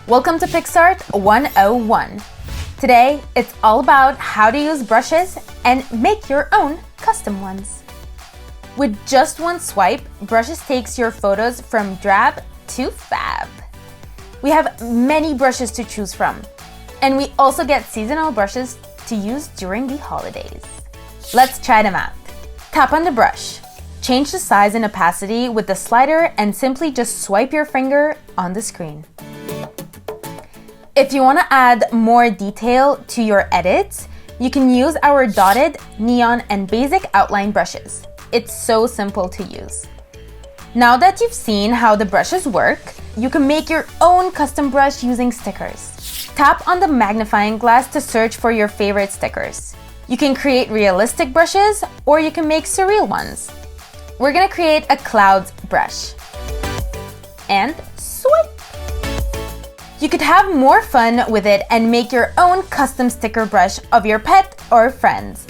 Welcome to Picsart 101. Today, it's all about how to use brushes and make your own custom ones. With just one swipe, Brushes takes your photos from drab to fab. We have many brushes to choose from, and we also get seasonal brushes to use during the holidays. Let's try them out. Tap on the brush. Change the size and opacity with the slider and simply just swipe your finger on the screen. If you want to add more detail to your edits, you can use our dotted, neon, and basic outline brushes. It's so simple to use. Now that you've seen how the brushes work, you can make your own custom brush using stickers. Tap on the magnifying glass to search for your favorite stickers. You can create realistic brushes or you can make surreal ones. We're gonna create a clouds brush. And swipe! You could have more fun with it and make your own custom sticker brush of your pet or friends.